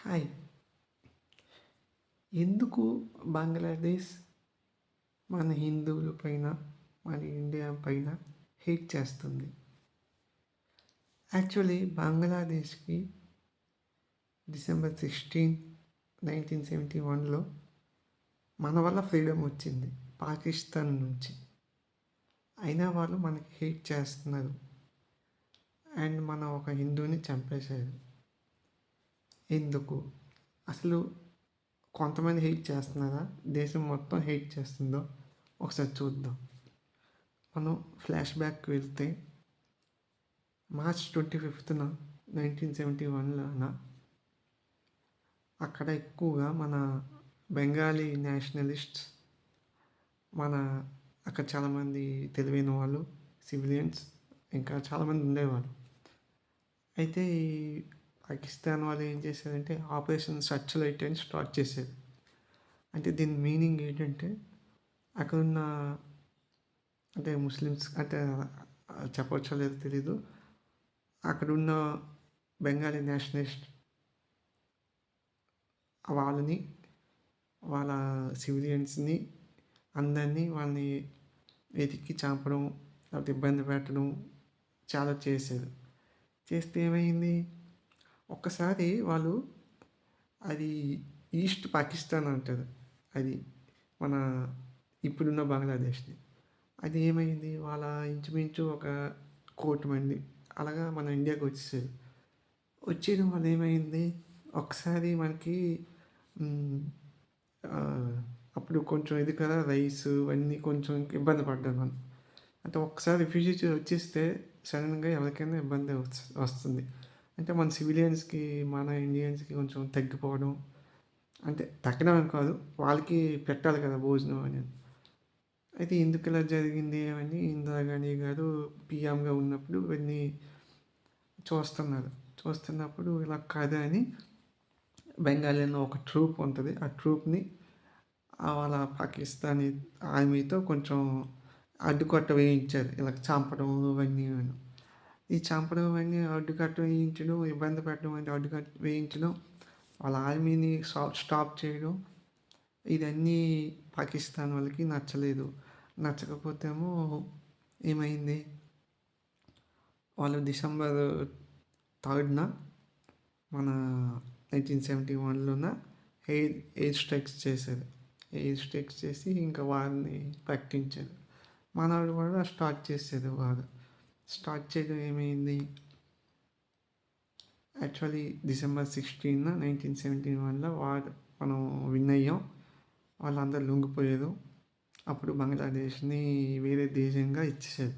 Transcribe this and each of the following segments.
Hi. ఎందుకు బంగ్లాదేశ్ మన హిందువుల పైన, మన ఇండియా పైన హేట్ చేస్తుంది? యాక్చువల్లీ బంగ్లాదేశ్‌కి December 16, 1971లో మన వల్ల ఫ్రీడమ్ వచ్చింది పాకిస్తాన్ నుంచి. అయినా వాళ్ళు మనకి హేట్ చేస్తున్నారు. అండ్ మన ఒక హిందువుని చంపేశారు. ఎందుకు? అసలు కొంతమంది హేట్ చేస్తున్నారా? దేశం మొత్తం హేట్ చేస్తుందో ఒకసారి చూద్దాం. మనం ఫ్లాష్ బ్యాక్‌కి వెళ్తే March 25న 1971లోన అక్కడ ఎక్కువగా మన బెంగాలీ నేషనలిస్ట్స్, మన అక్కడ చాలామంది తెలివైన వాళ్ళు, సివిలియన్స్ ఇంకా చాలామంది ఉండేవారు. అయితే ఈ పాకిస్తాన్ వాళ్ళు ఏం చేశారంటే ఆపరేషన్ సర్చ్ లైట్ అని స్టార్ట్ చేశారు. అంటే దీని మీనింగ్ ఏంటంటే అక్కడున్న అంటే ముస్లిమ్స్ అంటే చెప్పవచ్చో లేదో తెలీదు. అక్కడున్న బెంగాలీ నేషనలిస్ట్ వాళ్ళని, వాళ్ళ సివిలియన్స్‌ని అందరినీ వాళ్ళని వెతికి చంపడం, లేకపోతే ఇబ్బంది పెట్టడం చాలా చేశారు. చేస్తే ఏమైంది? ఒక్కసారి వాళ్ళు అది ఈస్ట్ పాకిస్తాన్ అంటారు. అది మన ఇప్పుడున్న బంగ్లాదేశ్‌ని. అది ఏమైంది? వాళ్ళ ఇంచుమించు ఒక 1,00,00,000 మంది అలాగా మన ఇండియాకి వచ్చేసారు. వచ్చేయడం వల్ల ఏమైంది? ఒకసారి మనకి హ్మ్. అప్పుడు కొంచెం ఇది కదా రైసు ఇవన్నీ కొంచెం ఇబ్బంది పడ్డాం మనం. అంటే ఒక్కసారి రిఫ్యూజీ వచ్చేస్తే సడన్‌గా ఎవరికైనా ఇబ్బంది వస్తుంది. అంటే మన సివిలియన్స్‌కి, మన ఇండియన్స్‌కి కొంచెం తగ్గిపోవడం. అంటే తగ్గడం అని కాదు, వాళ్ళకి పెట్టాలి కదా భోజనం అనేది. అయితే ఎందుకు ఇలా జరిగింది అని ఇందిరాగాంధీ గారు పీఎంగా ఉన్నప్పుడు ఇవన్నీ చూస్తున్నారు. చూస్తున్నప్పుడు ఇలా కాదు అని బెంగాలీలో ఒక ట్రూప్ ఉంటుంది. ఆ ట్రూప్‌ని వాళ్ళ పాకిస్తానీ ఆర్మీతో కొంచెం అడ్డుకట్ట వేయించారు. ఇలా చంపడం ఇవన్నీను. ఈ చంపడం ఇవన్నీ అడ్డుకట్ట వేయించడం, ఇబ్బంది పెట్టడం అంటే అడ్డుకట్ట వేయించడం, వాళ్ళ ఆర్మీని స్టాప్ చేయడం ఇదన్నీ పాకిస్తాన్ వాళ్ళకి నచ్చలేదు. నచ్చకపోతేమో ఏమైంది? వాళ్ళు December 3న మన 1971లోన ఎయిర్ స్ట్రైక్స్ చేశారు. ఎయిర్ స్ట్రైక్స్ చేసి ఇంకా వారిని ప్రకటించారు. మనవాళ్ళు కూడా స్టార్ట్ చేశారు వారు. స్టార్ట్ చేయడం ఏమైంది? యాక్చువల్లీ December 16, 1971లో మనం విన్ అయ్యాం. వాళ్ళందరూ లొంగిపోయారు. అప్పుడు బంగ్లాదేశ్‌ని వేరే దేశంగా ఇచ్చేశారు.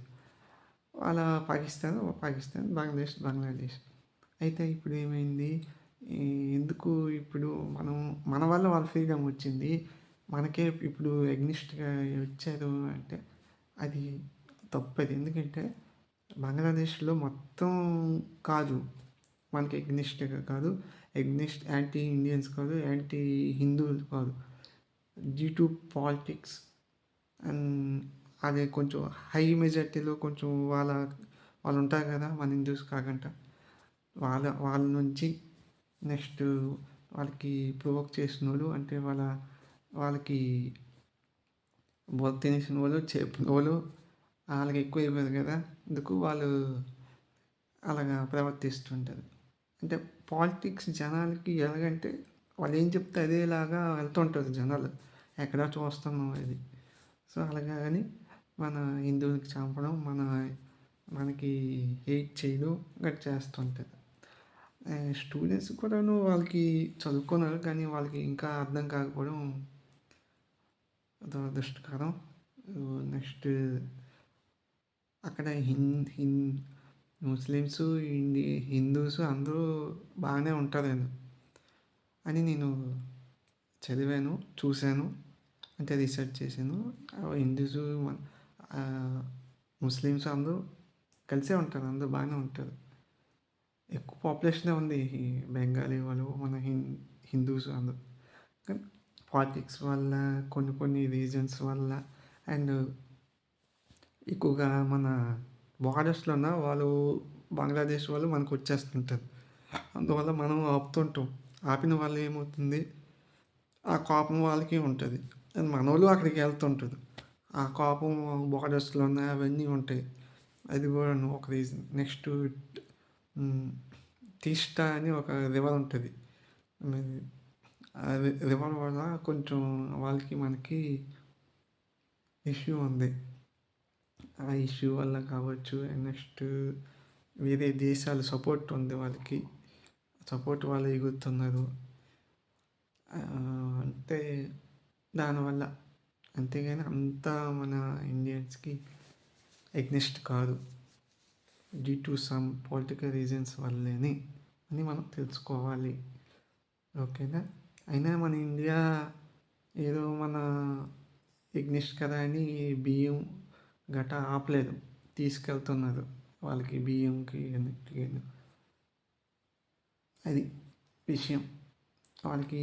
వాళ్ళ పాకిస్తాన్, బంగ్లాదేశ్. అయితే ఇప్పుడు ఏమైంది? ఎందుకు ఇప్పుడు మన వల్ల వాళ్ళ ఫ్రీడమ్ వచ్చింది. మనకే ఇప్పుడు ఎగ్నిస్ట్‌గా వచ్చారు అంటే అది తప్పది. ఎందుకంటే బంగ్లాదేశ్‌లో మొత్తం కాదు. మనకి ఎగ్నిస్ట్‌గా కాదు. యాంటీ ఇండియన్స్ కాదు. యాంటీ హిందువులు కాదు. డ్యూ టు పాలిటిక్స్ అండ్ అది కొంచెం హై మెజారిటీలో కొంచెం వాళ్ళు ఉంటారు కదా మన హిందూస్ కాకుండా వాళ్ళ నుంచి నెక్స్ట్ వాళ్ళకి ప్రొవోక్ చేసినోళ్ళు అంటే వాళ్ళకి తినేసిన వాళ్ళు చెప్పిన వాళ్ళు వాళ్ళకి ఎక్కువ అయిపోయింది కదా అందుకు వాళ్ళు అలాగా ప్రవర్తిస్తుంటారు. అంటే పాలిటిక్స్ జనాలకి ఎలాగంటే వాళ్ళు ఏం చెప్తే అదేలాగా వెళ్తుంటారు జనాలు. ఎక్కడ చూస్తున్నాం అది. సో అలాగా అని మన హిందువులకి చంపడం, మనకి హేట్ చేయడం గట్రా చేస్తుంటారు. స్టూడెంట్స్ కూడాను వాళ్ళకి చదువుకున్నారు కానీ వాళ్ళకి ఇంకా అర్థం కాకపోవడం దురదృష్టకరం. నెక్స్ట్ అక్కడ ముస్లిమ్స్, హిందూస్ అందరూ బాగానే ఉంటారేమో అని నేను చదివాను, చూశాను. అంటే రీసెర్చ్ చేశాను. హిందూస్, ముస్లిమ్స్ అందరూ కలిసే ఉంటారు. అందరూ బాగానే ఉంటారు. ఎక్కువ పాపులేషనే ఉంది ఈ బెంగాలీ వాళ్ళు, మన హిందూస్ అందరూ. కానీ పాలిటిక్స్ వల్ల కొన్ని రీజన్స్ వల్ల అండ్ ఎక్కువగా మన బార్డర్స్లోన వాళ్ళు బంగ్లాదేశ్ వాళ్ళు మనకు వచ్చేస్తుంటారు. అందువల్ల మనం ఆపుతుంటాం. ఆపిన వల్ల ఏమవుతుంది, ఆ కోపం వాళ్ళకి ఉంటుంది. మనోళ్ళు అక్కడికి వెళ్తుంటారు. ఆ కోపం బోర్డర్స్‌లోనే అవన్నీ ఉంటాయి. అది కూడాను ఒక రీజన్. నెక్స్ట్ తీస్టా అని ఒక రివర్ ఉంటుంది. అది రివర్ వల్ల కొంచెం వాళ్ళకి మనకి ఇష్యూ ఉంది. ఆ ఇష్యూ వల్ల కావచ్చు. నెక్స్ట్ వేరే దేశాలు సపోర్ట్ ఉంది వాళ్ళకి. సపోర్ట్ వాళ్ళు ఎగురుతున్నారు. అంటే దానివల్ల. అంతేగాని అంతా మన ఇండియన్స్కి ఎగ్నెస్ట్ కాదు. Due to some political reasons వల్లేని అని మనం తెలుసుకోవాలి. ఓకేనా. అయినా మన ఇండియా ఏదో మన ఎగ్నెస్ట్ కదా అని బియ్యం గటా ఆపలేదు, తీసుకెళ్తున్నారు వాళ్ళకి బియ్యంకి అన్నిటికీ. అది విషయం. వాళ్ళకి